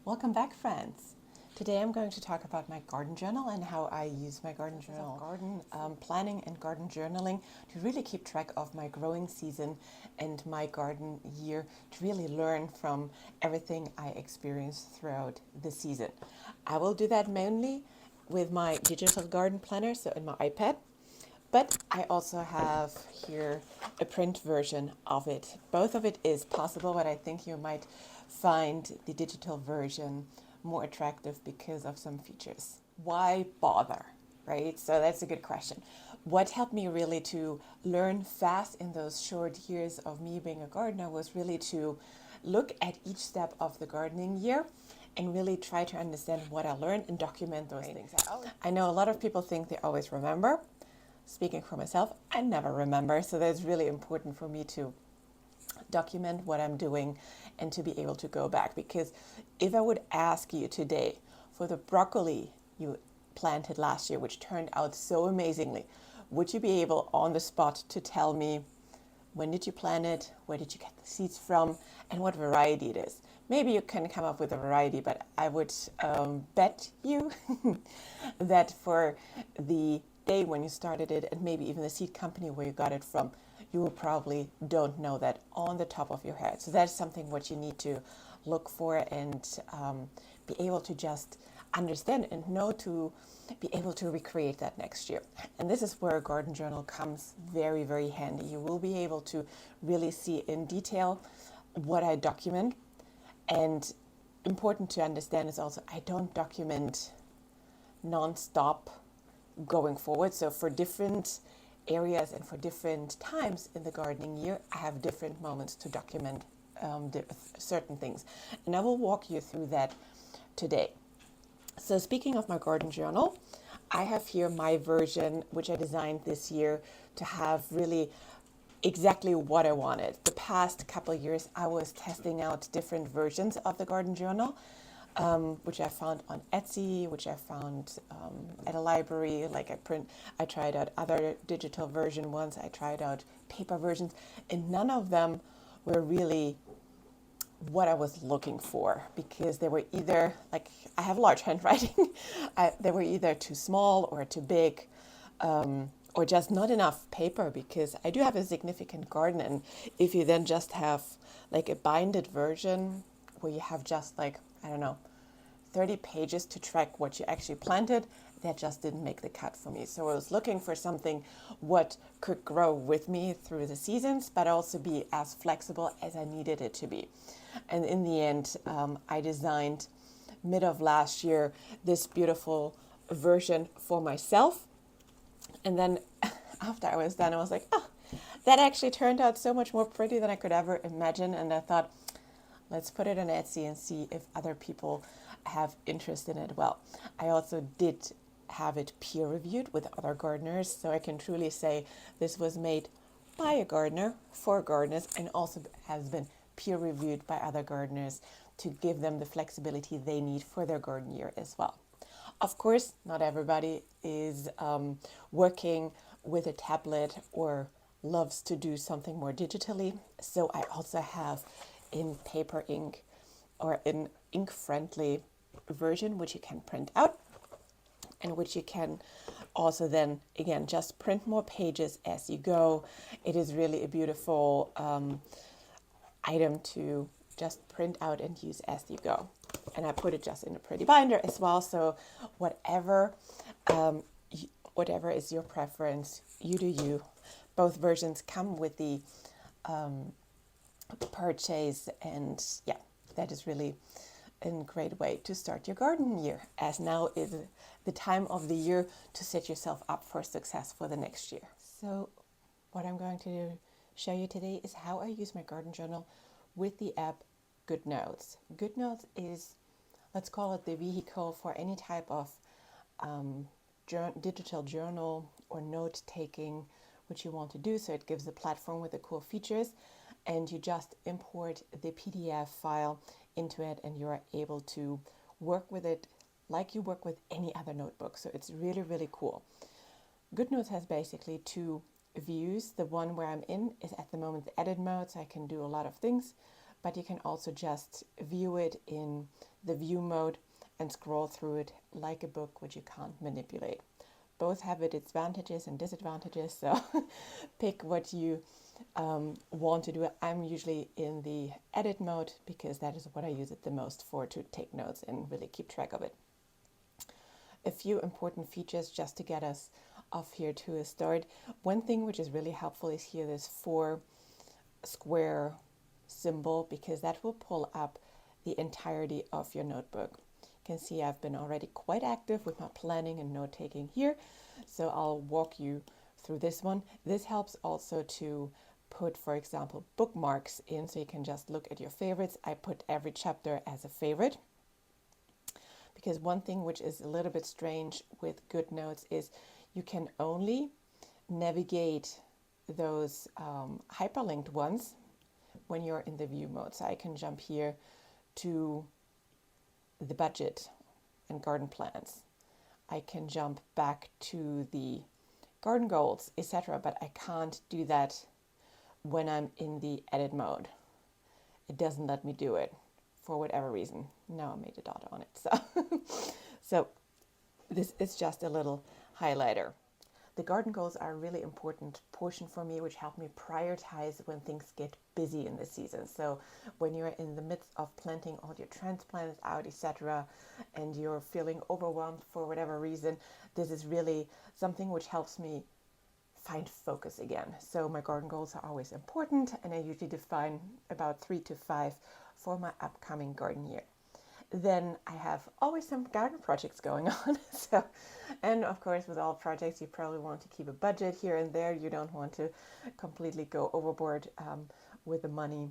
Welcome back, friends. Today I'm going to talk about my garden journal and how I use my garden journal, garden planning and garden journaling to really keep track of my growing season and my garden year, to really learn from everything I experience throughout the season. I will do that mainly with my digital garden planner, so in my iPad. But I also have here a print version of it. Both of it is possible, but I think you might find the digital version more attractive because of some features. Why bother, right? So that's a good question. What helped me really to learn fast in those short years of me being a gardener was really to look at each step of the gardening year and really try to understand what I learned and document those things out. I know a lot of people think they always remember. Speaking for myself, I never remember, so that's really important for me to document what I'm doing and to be able to go back. Because if I would ask you today for the broccoli you planted last year, which turned out so amazingly, would you be able on the spot to tell me when did you plant it, where did you get the seeds from, and what variety it is? Maybe you can come up with a variety, but I would bet you that for the day when you started it, and maybe even the seed company where you got it from, you will probably don't know that on the top of your head. So that's something what you need to look for and be able to just understand and know to be able to recreate that next year. And this is where a garden journal comes very, very handy. You will be able to really see in detail what I document. And important to understand is also I don't document non-stop going forward. So for different areas and for different times in the gardening year, I have different moments to document certain things. And I will walk you through that today. So speaking of my garden journal, I have here my version, which I designed this year to have really exactly what I wanted. The past couple of years, I was testing out different versions of the garden journal, which I found on Etsy, which I found at a library. I tried out other digital version ones. I tried out paper versions, and none of them were really what I was looking for, because they were either, like, I have large handwriting, they were either too small or too big, or just not enough paper, because I do have a significant garden. And if you then just have like a binded version where you have just like, I don't know, 30 pages to track what you actually planted, that just didn't make the cut for me. So I was looking for something what could grow with me through the seasons, but also be as flexible as I needed it to be. And in the end, I designed mid of last year this beautiful version for myself. And then after I was done, I was like, oh, that actually turned out so much more pretty than I could ever imagine. And I thought, let's put it on Etsy and see if other people have interest in it. Well, I also did have it peer reviewed with other gardeners, so I can truly say this was made by a gardener for gardeners, and also has been peer reviewed by other gardeners to give them the flexibility they need for their garden year as well. Of course, not everybody is working with a tablet or loves to do something more digitally. So I also have in paper ink or in ink-friendly version, which you can print out and which you can also then, again, just print more pages as you go. It is really a beautiful item to just print out and use as you go. And I put it just in a pretty binder as well. So whatever is your preference, you do you. Both versions come with the purchase, and yeah, that is really a great way to start your garden year, as now is the time of the year to set yourself up for success for the next year. So what I'm going to show you today is how I use my garden journal with the app GoodNotes. GoodNotes is, let's call it the vehicle for any type of digital journal or note taking which you want to do. So it gives a platform with the cool features, and you just import the PDF file into it, and you are able to work with it like you work with any other notebook. So it's really, really cool. GoodNotes has basically two views. The one where I'm in is at the moment the edit mode, so I can do a lot of things. but you can also just view it in the view mode and scroll through it like a book, which you can't manipulate. Both have its advantages and disadvantages, so pick what you want to do. I'm usually in the edit mode because that is what I use it the most for, to take notes and really keep track of it. A few important features just to get us off here to a start. One thing which is really helpful is here this 4 square symbol, because that will pull up the entirety of your notebook. You can see I've been already quite active with my planning and note taking here, so I'll walk you through this one. This helps also to put, for example, bookmarks in, so you can just look at your favorites. I put every chapter as a favorite, because one thing which is a little bit strange with GoodNotes is you can only navigate those hyperlinked ones when you're in the view mode. So I can jump here to the budget and garden plans. I can jump back to the garden goals, etc., but I can't do that when I'm in the edit mode. It doesn't let me do it for whatever reason. Now I made a dot on it. So this is just a little highlighter. The garden goals are a really important portion for me, which help me prioritize when things get busy in the season. So when you're in the midst of planting all your transplants out, etc., and you're feeling overwhelmed for whatever reason, this is really something which helps me find focus again. So my garden goals are always important, and I usually define about 3 to 5 for my upcoming garden year. Then I have always some garden projects going on. And of course, with all projects, you probably want to keep a budget here and there. You don't want to completely go overboard with the money.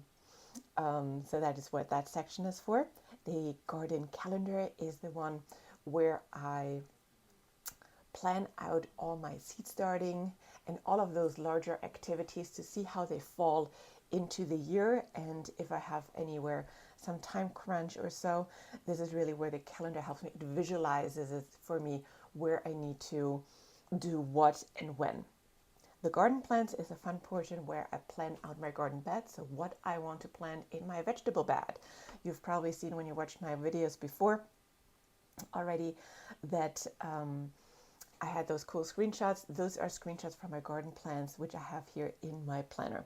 So that is what that section is for. The garden calendar is the one where I plan out all my seed starting and all of those larger activities to see how they fall into the year, and if I have anywhere some time crunch or so, this is really where the calendar helps me. It visualizes it for me where I need to do what and when. The garden plants is a fun portion where I plan out my garden bed, so what I want to plant in my vegetable bed. You've probably seen when you watched my videos before already that I had those cool screenshots. Those are screenshots from my garden plants, which I have here in my planner.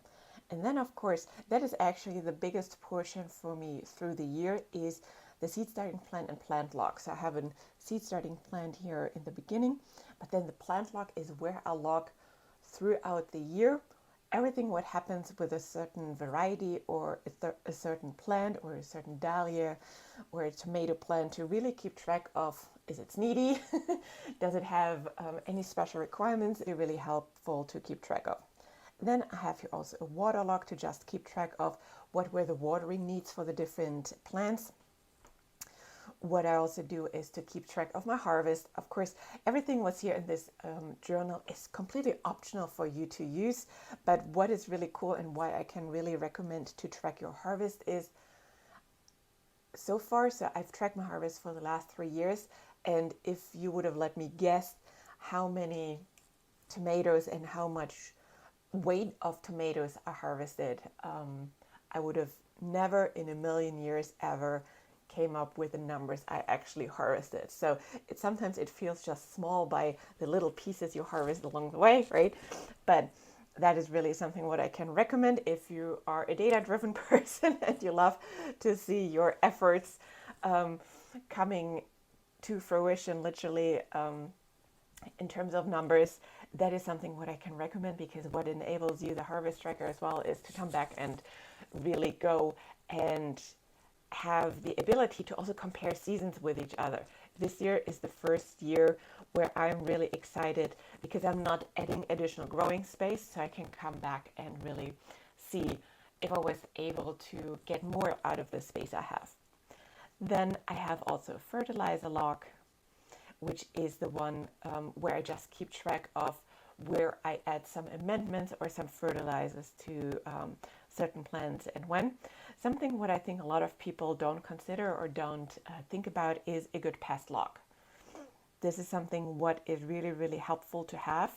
And then, of course, that is actually the biggest portion for me through the year, is the seed starting plant and plant log. So I have a seed starting plant here in the beginning, but then the plant log is where I log throughout the year everything what happens with a certain variety or a certain plant or a certain dahlia or a tomato plant, to really keep track of, is it needy? Does it have any special requirements? It's really helpful to keep track of. Then I have here also a water log to just keep track of what were the watering needs for the different plants. What I also do is to keep track of my harvest. Of course, everything what's here in this journal is completely optional for you to use. But what is really cool and why I can really recommend to track your harvest is, so far, so I've tracked my harvest for the last 3 years. And if you would have let me guess how many tomatoes and how much weight of tomatoes are harvested, I would have never in a million years ever came up with the numbers I actually harvested. So sometimes it feels just small by the little pieces you harvest along the way, right? But that is really something what I can recommend if you are a data-driven person and you love to see your efforts coming to fruition, literally, in terms of numbers. That is something what I can recommend, because what enables you, the harvest tracker as well, is to come back and really go and have the ability to also compare seasons with each other. This year is the first year where I'm really excited because I'm not adding additional growing space, so I can come back and really see if I was able to get more out of the space I have. Then I have also a fertilizer log, which is the one where I just keep track of where I add some amendments or some fertilizers to certain plants and when. Something what I think a lot of people don't consider or don't think about is a good pest log. This is something what is really, really helpful to have,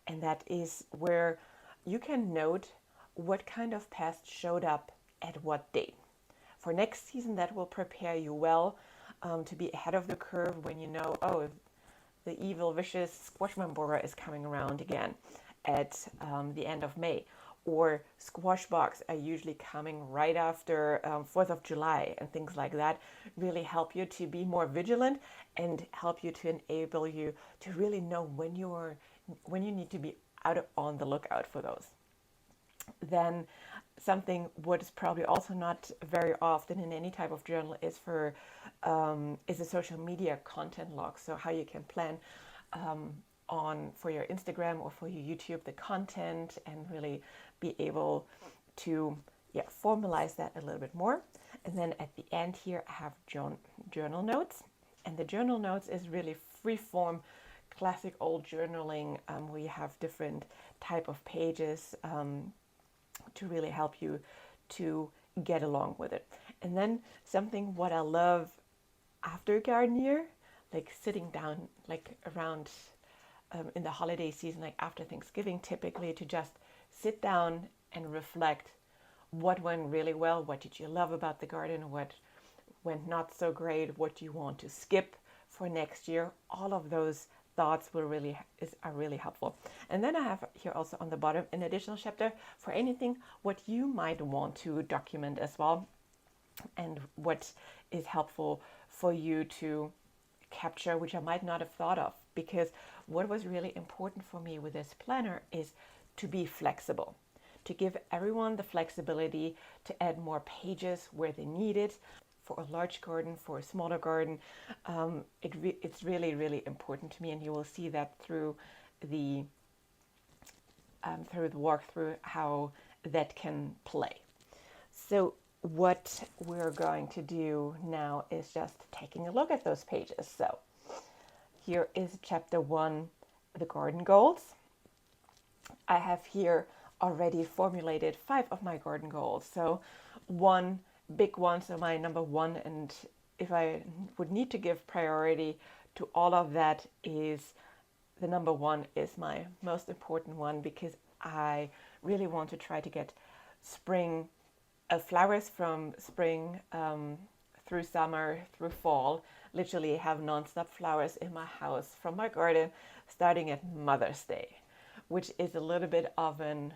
and that is where you can note what kind of pest showed up at what date. for next season. That will prepare you well to be ahead of the curve when you know, oh, the evil, vicious squashman borer is coming around again at the end of May. Or squash bugs are usually coming right after 4th of July, and things like that really help you to be more vigilant and help you to enable you to really know when you need to be out on the lookout for those. Then something what is probably also not very often in any type of journal is a social media content log. So how you can plan on for your Instagram or for your YouTube the content and really be able to formalize that a little bit more. And then at the end here I have journal notes, and the journal notes is really free form classic old journaling where you have different type of pages to really help you to get along with it. And then something what I love after garden year, like sitting down like around in the holiday season, like after Thanksgiving typically, to just sit down and reflect what went really well, what did you love about the garden, what went not so great, what do you want to skip for next year. All of those thoughts are really helpful. And then I have here also on the bottom an additional chapter for anything what you might want to document as well, and what is helpful for you to capture, which I might not have thought of. Because what was really important for me with this planner is to be flexible, to give everyone the flexibility to add more pages where they need it. For a large garden, for a smaller garden, it's really, really important to me, and you will see that through the walkthrough how that can play. So what we're going to do now is just taking a look at those pages. So here is chapter 1, the garden goals. I have here already formulated 5 of my garden goals. So one big one, so my number 1, and if I would need to give priority to all of that, is the number 1 is my most important one, because I really want to try to get spring flowers from spring through summer, through fall, literally have non-stop flowers in my house from my garden starting at Mother's Day, which is a little bit of an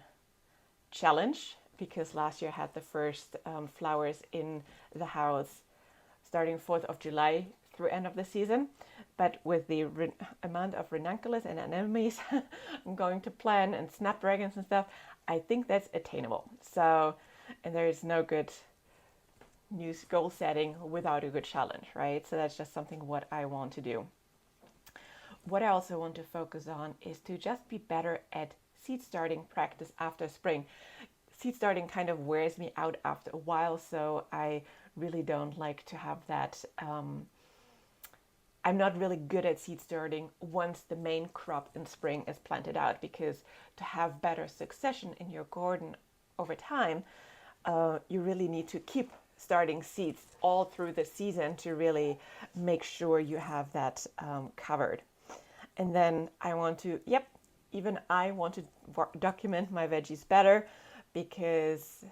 challenge, because last year I had the first flowers in the house starting 4th of July through end of the season. But with the amount of ranunculus and anemones I'm going to plan, and snapdragons and stuff, I think that's attainable. So, and there is no good new goal setting without a good challenge, right? So that's just something what I want to do. What I also want to focus on is to just be better at seed starting practice after spring. Seed starting kind of wears me out after a while, so I really don't like to have that. I'm not really good at seed starting once the main crop in spring is planted out, because to have better succession in your garden over time, you really need to keep starting seeds all through the season to really make sure you have that covered. And then I want to, document my veggies better, because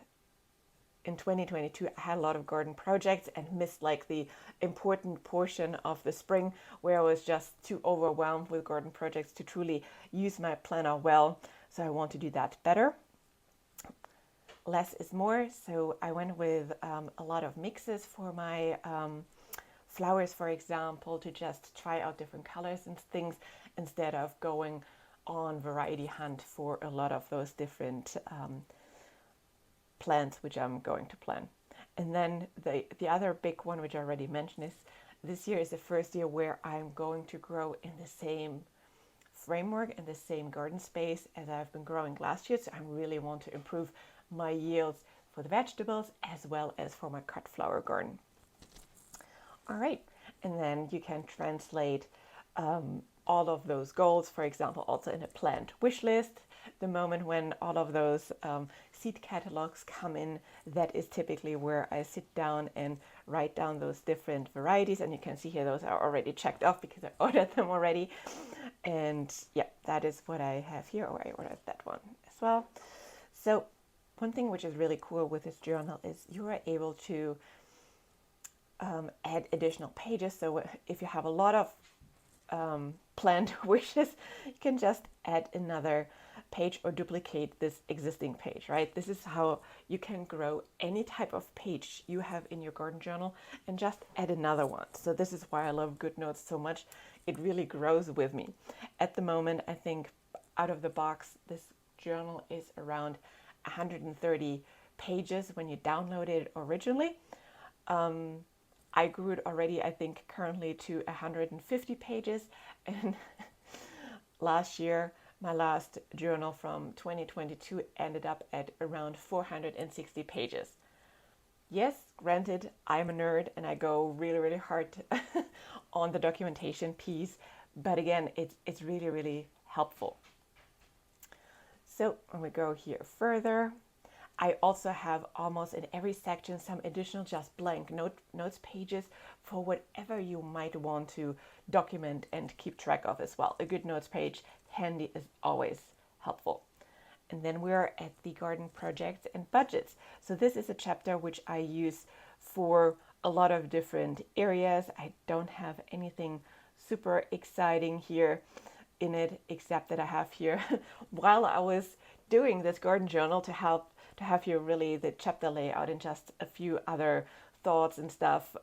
in 2022 I had a lot of garden projects and missed like the important portion of the spring, where I was just too overwhelmed with garden projects to truly use my planner well. So I want to do that better. Less is more, so I went with a lot of mixes for my flowers, for example, to just try out different colors and things, instead of going on variety hunt for a lot of those different plants which I'm going to plant. And then the other big one, which I already mentioned, is this year is the first year where I'm going to grow in the same framework and the same garden space as I've been growing last year. So I really want to improve my yields for the vegetables as well as for my cut flower garden. All right, and then you can translate all of those goals, for example, also in a plant wish list. The moment when all of those seed catalogs come in, that is typically where I sit down and write down those different varieties. And you can see here those are already checked off because I ordered them already. And yeah, that is what I have here, or I ordered that one as well. So one thing which is really cool with this journal is you are able to add additional pages. So if you have a lot of planned wishes, you can just add another page or duplicate this existing page, right? This is how you can grow any type of page you have in your garden journal and just add another one. So this is why I love GoodNotes so much. It really grows with me. At the moment, I think out of the box, this journal is around 130 pages when you downloaded it originally. I grew it already, I think, currently to 150 pages. And last year, my last journal from 2022 ended up at around 460 pages. Yes, granted, I'm a nerd and I go really, really hard on the documentation piece. But again, it's really, really helpful. So when we go here further, I also have almost in every section some additional just blank notes pages for whatever you might want to document and keep track of as well. A good notes page handy is always helpful. And then we're at the garden projects and budgets. So this is a chapter which I use for a lot of different areas. I don't have anything super exciting here in it, except that I have here, while I was doing this garden journal, to have here really the chapter layout and just a few other thoughts and stuff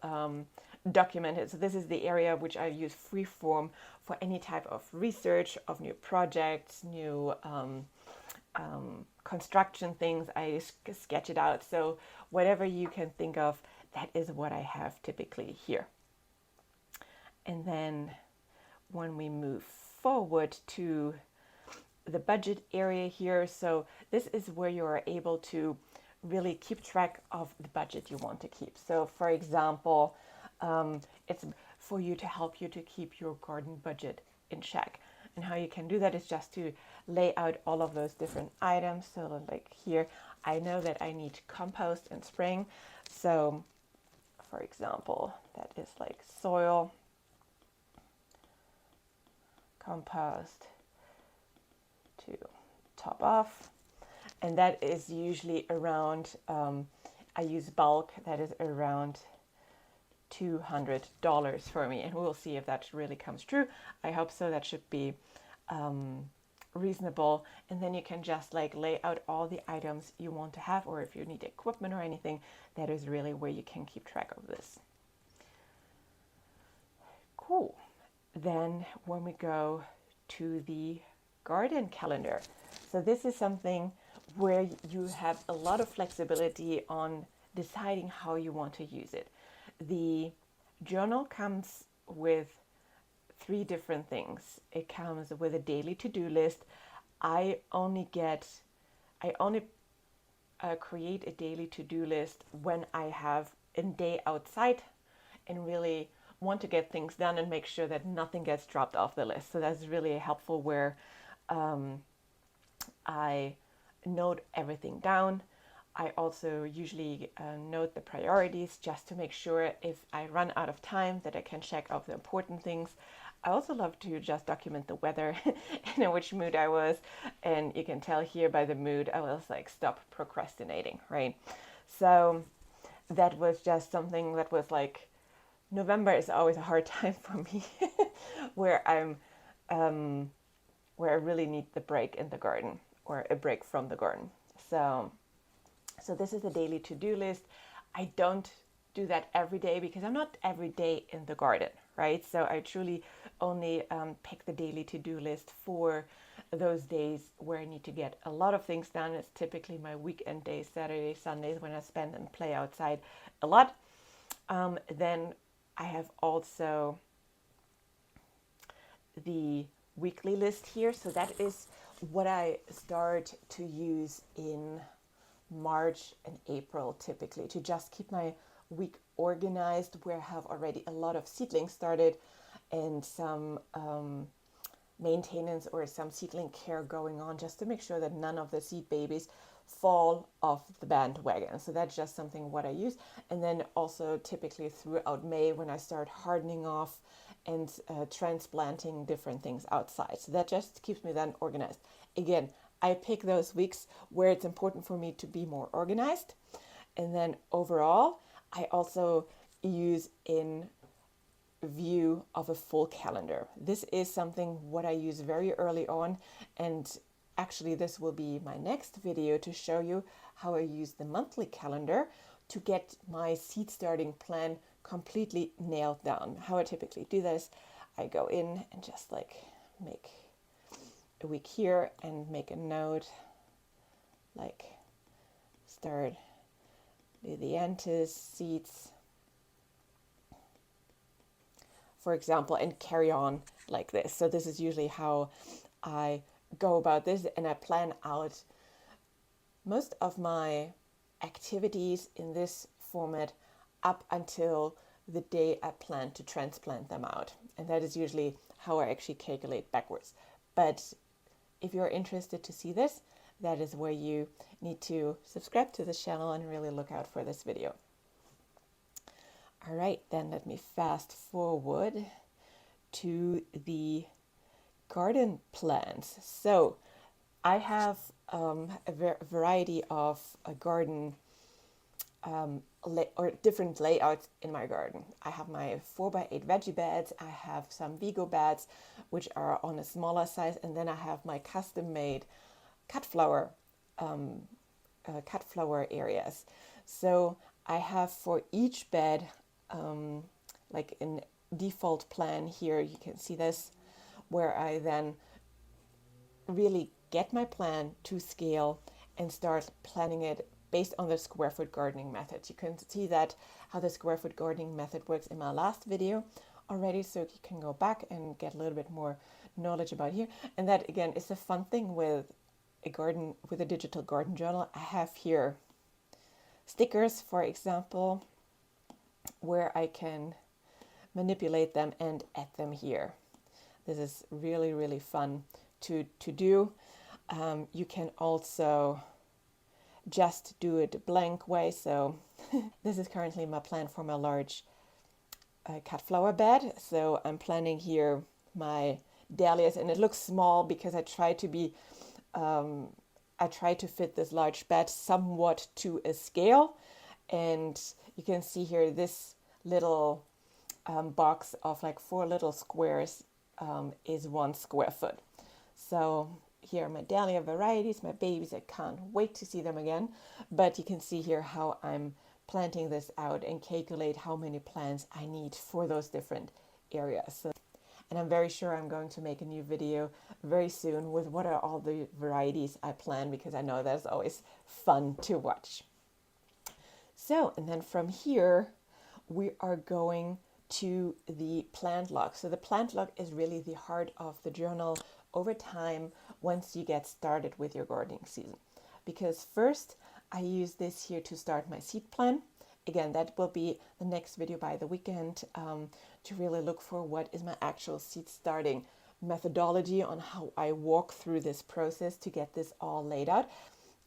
documented. So this is the area which I use freeform for any type of research of new projects, new construction things. I sketch it out. So whatever you can think of, that is what I have typically here. And then when we move forward to the budget area here, so this is where you are able to really keep track of the budget you want to keep. So for example, it's for you to help you to keep your garden budget in check. And how you can do that is just to lay out all of those different items. So like here, I know that I need compost and spraying. So for example, that is like soil, compost to top off, and that is usually around, I use bulk, that is around $200 for me, and we'll see if that really comes true. I hope so. That should be reasonable. And then you can just like lay out all the items you want to have, or if you need equipment or anything, that is really where you can keep track of this. Cool. Then when we go to the garden calendar, so this is something where you have a lot of flexibility on deciding how you want to use it. The journal comes with 3 different things. It comes with a daily to-do list. I only create a daily to-do list when I have a day outside and really want to get things done and make sure that nothing gets dropped off the list. So that's really helpful, where I note everything down. I also usually note the priorities just to make sure if I run out of time that I can check off the important things. I also love to just document the weather and in which mood I was. And you can tell here by the mood, I was like, stop procrastinating, right? So that was just something that was like, November is always a hard time for me where where I really need the break in the garden, or a break from the garden. So this is a daily to-do list. I don't do that every day because I'm not every day in the garden, right? So I truly only pick the daily to-do list for those days where I need to get a lot of things done. It's typically my weekend days, Saturdays, Sundays, when I spend and play outside a lot. Then I have also the weekly list here. So that is what I start to use in March and April, typically, to just keep my week organized, where I have already a lot of seedlings started and some maintenance or some seedling care going on, just to make sure that none of the seed babies fall off the bandwagon. So that's just something what I use. And then also typically throughout May, when I start hardening off and transplanting different things outside. So that just keeps me then organized. Again, I pick those weeks where it's important for me to be more organized. And then overall, I also use in view of a full calendar. This is something what I use very early on, and actually this will be my next video to show you how I use the monthly calendar to get my seed starting plan completely nailed down. How I typically do this, I go in and just like make a week here and make a note like start the antis seeds, for example, and carry on like this. So this is usually how I go about this, and I plan out most of my activities in this format up until the day I plan to transplant them out. And that is usually how I actually calculate backwards. But if you're interested to see this, that is where you need to subscribe to this channel and really look out for this video. All right, then let me fast forward to the garden plants. So I have a variety of garden or different layouts in my garden. I have my 4x8 veggie beds, I have some Vigo beds, which are on a smaller size, and then I have my custom-made cut flower areas. So I have for each bed like in default plan here, you can see this, where I then really get my plan to scale and start planning it based on the square foot gardening method. You can see that how the square foot gardening method works in my last video already, so you can go back and get a little bit more knowledge about here. And that again is the fun thing with a digital garden journal. I have here stickers, for example, where I can manipulate them and add them here. This is really, really fun to do. You can also just do it blank way. So this is currently my plan for my large cut flower bed. So I'm planning here my dahlias, and it looks small because I try to fit this large bed somewhat to a scale. And you can see here this little box of like 4 little squares is 1 square foot. So here are my dahlia varieties, my babies. I can't wait to see them again. But you can see here how I'm planting this out and calculate how many plants I need for those different areas. So, and I'm very sure I'm going to make a new video very soon with what are all the varieties I plan, because I know that's always fun to watch. So, and then from here, we are going to the plant log. So the plant log is really the heart of the journal over time once you get started with your gardening season. Because first, I use this here to start my seed plan. Again, that will be the next video by the weekend, to really look for what is my actual seed starting methodology on how I walk through this process to get this all laid out.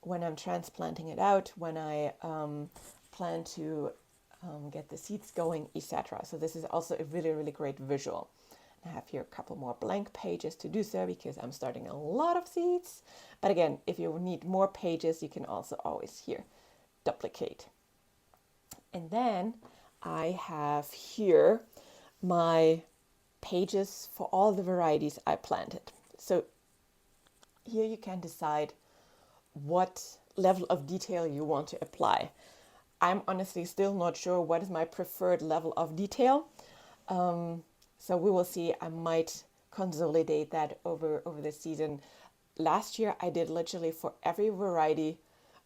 When I'm transplanting it out, when I plan to get the seeds going, etc. So this is also a really, really great visual. I have here a couple more blank pages to do so because I'm starting a lot of seeds. But again, if you need more pages, you can also always here duplicate. And then I have here my pages for all the varieties I planted. So here you can decide what level of detail you want to apply. I'm honestly still not sure what is my preferred level of detail. So we will see. I might consolidate that over the season. Last year, I did literally for every variety,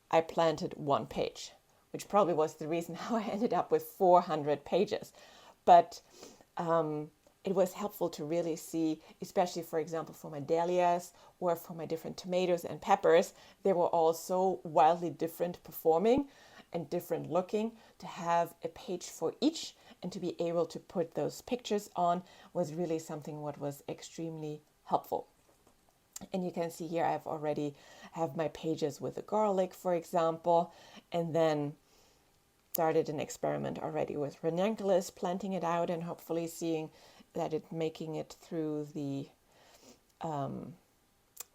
I planted 1 page, which probably was the reason how I ended up with 400 pages. But it was helpful to really see, especially, for example, for my dahlias or for my different tomatoes and peppers, they were all so wildly different performing and different looking. To have a page for each and to be able to put those pictures on was really something what was extremely helpful. And you can see here I've already have my pages with the garlic, for example, and then started an experiment already with ranunculus, planting it out and hopefully seeing that it making it through the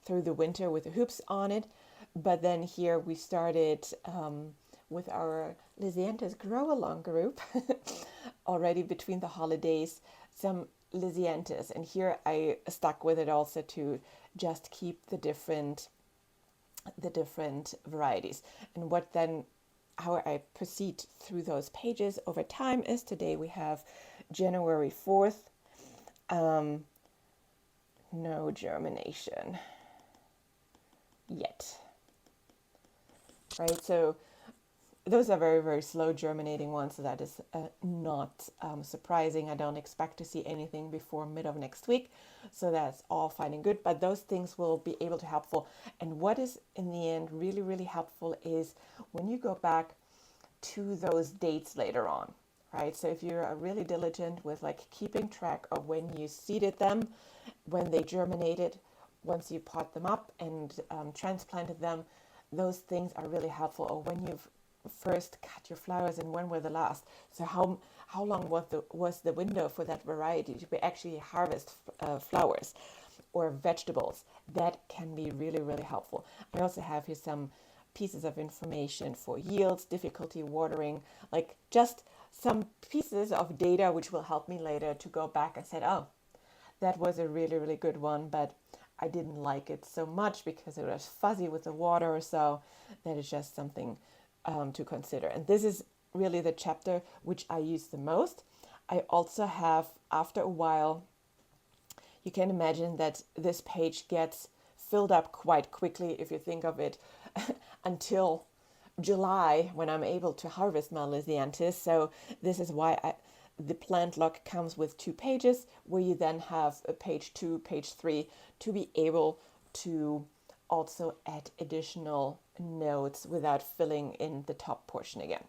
winter with the hoops on it. But then here we started with our Lysianthus Grow Along group already between the holidays, some Lysianthus. And here I stuck with it also to just keep the different varieties. And what then, how I proceed through those pages over time is today we have January 4th, no germination yet, right? So those are very, very slow germinating ones, so that is not surprising. I don't expect to see anything before mid of next week, so that's all fine and good, but those things will be able to helpful. And what is in the end really, really helpful is when you go back to those dates later on, right? So if you're really diligent with like keeping track of when you seeded them, when they germinated, once you pot them up and transplanted them, those things are really helpful. Or when you've first cut your flowers and when were the last. So how long was the window for that variety to actually harvest flowers or vegetables? That can be really, really helpful. I also have here some pieces of information for yields, difficulty watering, like just some pieces of data which will help me later to go back and say, oh, that was a really, really good one, but I didn't like it so much because it was fuzzy with the water or so. That is just something to consider. And this is really the chapter which I use the most. I also have, after a while, you can imagine that this page gets filled up quite quickly if you think of it until July when I'm able to harvest my Lysianthus. So this is why the plant log comes with 2 pages where you then have a page 2, page 3 to be able to also add additional notes without filling in the top portion again.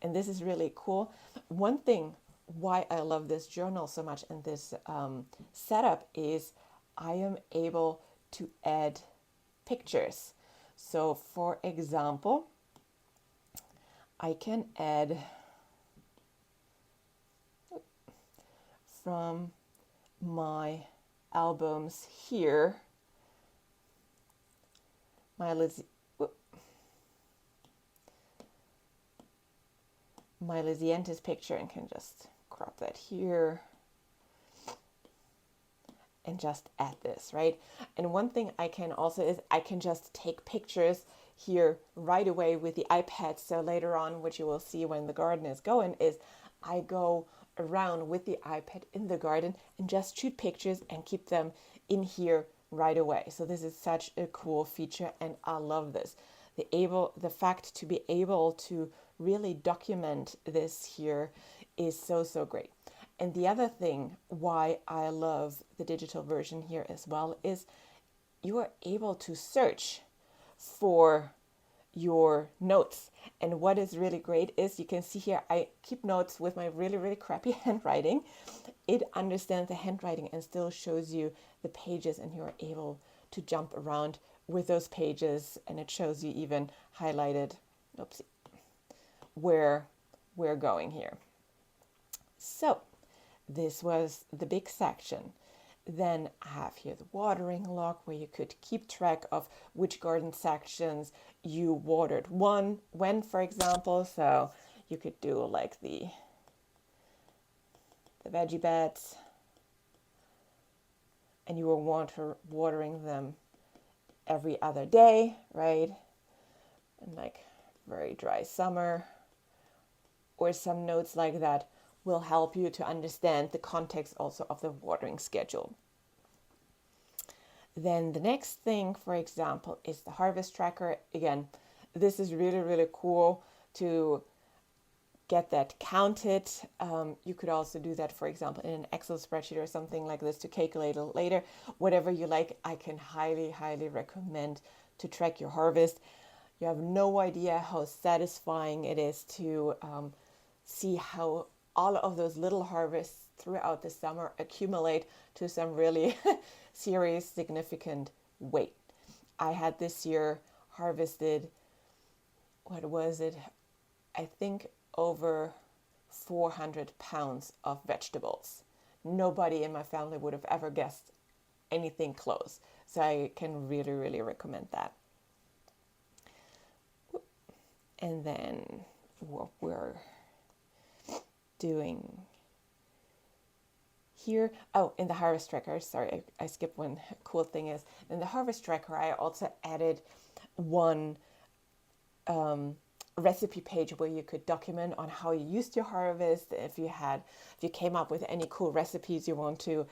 And this is really cool. One thing why I love this journal so much and this setup is I am able to add pictures. So for example, I can add from my albums here my Lysianthus picture and can just crop that here and just add this, right? And one thing I can also is I can just take pictures here right away with the iPad. So later on, what you will see when the garden is going is I go around with the iPad in the garden and just shoot pictures and keep them in here right away. So this is such a cool feature and I love this. The fact to be able to really document this here is so great. And the other thing why I love the digital version here as well is you are able to search for your notes. And what is really great is you can see here, I keep notes with my really, really crappy handwriting. It understands the handwriting and still shows you the pages and you're able to jump around with those pages and it shows you even highlighted, oopsie, where we're going here. So this was the big section. Then I have here the watering log where you could keep track of which garden sections you watered when, for example. So you could do like the veggie beds and you were watering them every other day, right? And like very dry summer or some notes like that will help you to understand the context also of the watering schedule. Then the next thing, for example, is the harvest tracker. Again, this is really, really cool to get that counted. You could also do that, for example, in an Excel spreadsheet or something like this to calculate it later. Whatever you like, I can highly, highly recommend to track your harvest. You have no idea how satisfying it is to see how all of those little harvests throughout the summer accumulate to some really serious, significant weight. I had this year harvested, what was it? I think over 400 pounds of vegetables. Nobody in my family would have ever guessed anything close. So I can really, really recommend that. And then what we're doing here, oh, in the Harvest Tracker, sorry, I skipped one cool thing is, in the Harvest Tracker, I also added one recipe page where you could document on how you used your harvest, if you came up with any cool recipes you want to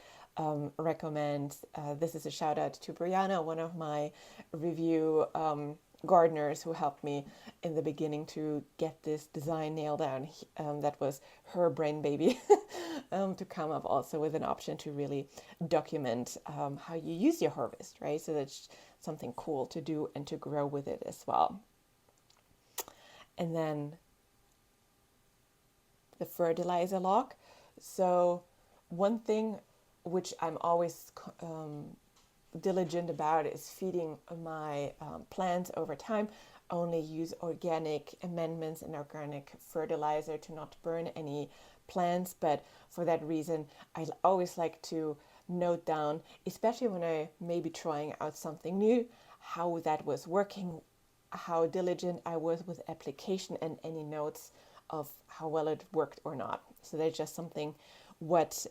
recommend. This is a shout out to Brianna, one of my review gardeners who helped me in the beginning to get this design nailed down. That was her brain baby to come up also with an option to really document how you use your harvest, right? So that's something cool to do and to grow with it as well. And then the fertilizer log. So one thing which I'm always diligent about is feeding my plants over time. Only use organic amendments and organic fertilizer to not burn any plants. But for that reason, I always like to note down, especially when I may be trying out something new, how that was working, how diligent I was with application, and any notes of how well it worked or not. So that's just something what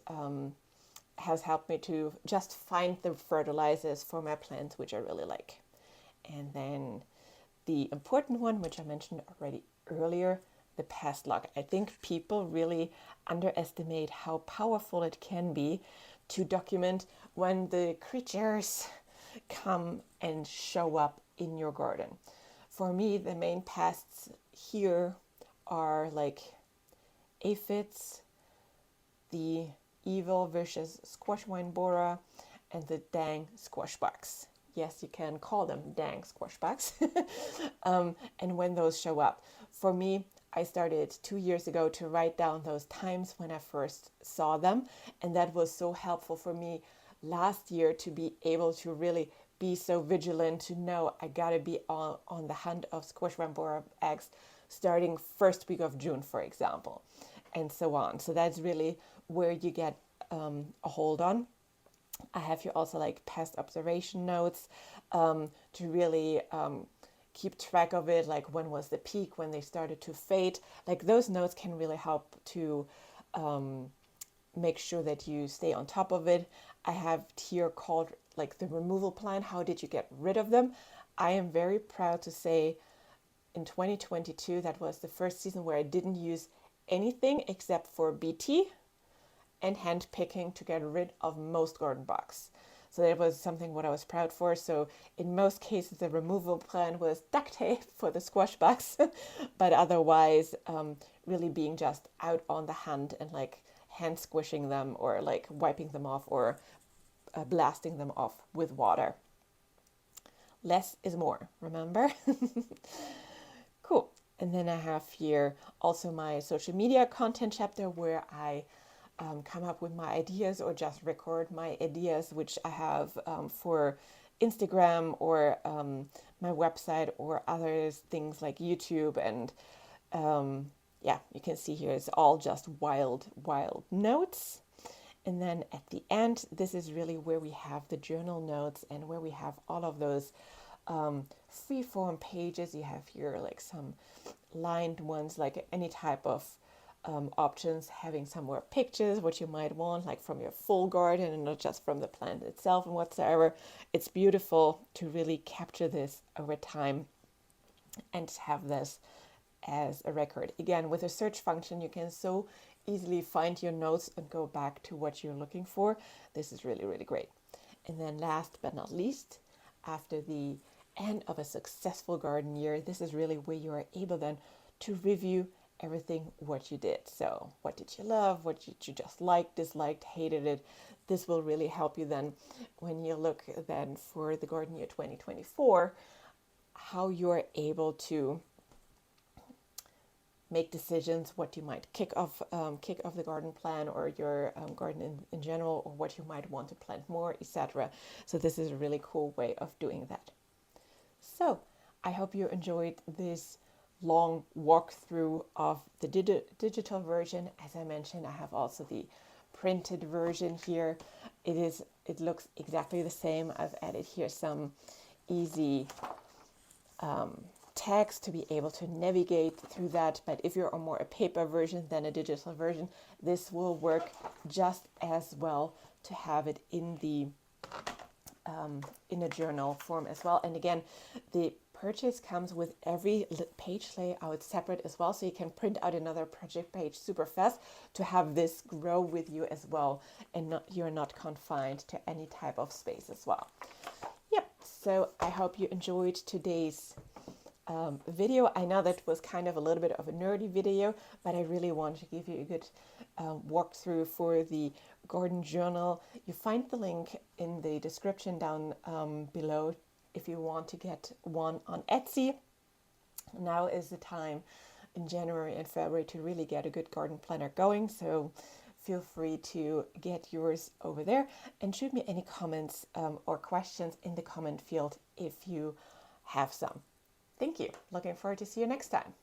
has helped me to just find the fertilizers for my plants, which I really like. And then the important one, which I mentioned already earlier, the pest log. I think people really underestimate how powerful it can be to document when the creatures come and show up in your garden. For me, the main pests here are like aphids, the evil vicious squash vine borer, and the dang squash bugs. Yes, you can call them dang squash bugs. And when those show up, for me, I started 2 years ago to write down those times when I first saw them, and that was so helpful for me last year to be able to really be so vigilant, to know I gotta be on the hunt of squash vine borer eggs starting first week of June, for example, and so on. So that's really where you get a hold on. I have here also like pest observation notes to really keep track of it, like when was the peak, when they started to fade. Like those notes can really help to make sure that you stay on top of it. I have here called like the removal plan. How did you get rid of them? I am very proud to say in 2022, that was the first season where I didn't use anything except for BT and hand picking to get rid of most garden bugs. So that was something what I was proud for. So in most cases, the removal plan was duct tape for the squash bugs, but otherwise really being just out on the hunt and like hand squishing them or like wiping them off or blasting them off with water. Less is more, remember? Cool. And then I have here also my social media content chapter where I come up with my ideas or just record my ideas, which I have for Instagram or my website or other things like YouTube. And yeah, you can see here it's all just wild notes. And then at the end, this is really where we have the journal notes and where we have all of those free-form pages. You have here like some lined ones, like any type of options, having some more pictures, what you might want, like from your full garden and not just from the plant itself and whatsoever. It's beautiful to really capture this over time and have this as a record. Again, with a search function, you can so easily find your notes and go back to what you're looking for. This is really, really great. And then last but not least, after the end of a successful garden year, this is really where you are able then to review everything what you did. So what did you love? What did you just like, disliked, hated it? This will really help you then when you look then for the garden year 2024, how you're able to make decisions, what you might kick off the garden plan or your garden in general, or what you might want to plant more, etc. So this is a really cool way of doing that. So I hope you enjoyed this long walkthrough of the digital version. As I mentioned, I have also the printed version here. It looks exactly the same. I've added here some easy text to be able to navigate through that. But if you're on more a paper version than a digital version, this will work just as well to have it in a journal form as well. And again, the purchase comes with every page layout separate as well, so you can print out another project page super fast to have this grow with you as well, and you're not confined to any type of space as well. Yep, so I hope you enjoyed today's video. I know that was kind of a little bit of a nerdy video, but I really wanted to give you a good walkthrough for the garden journal. You find the link in the description down below if you want to get one on Etsy. Now is the time in January and February to really get a good garden planner going, so feel free to get yours over there and shoot me any comments or questions in the comment field if you have some. Thank you. Looking forward to see you next time.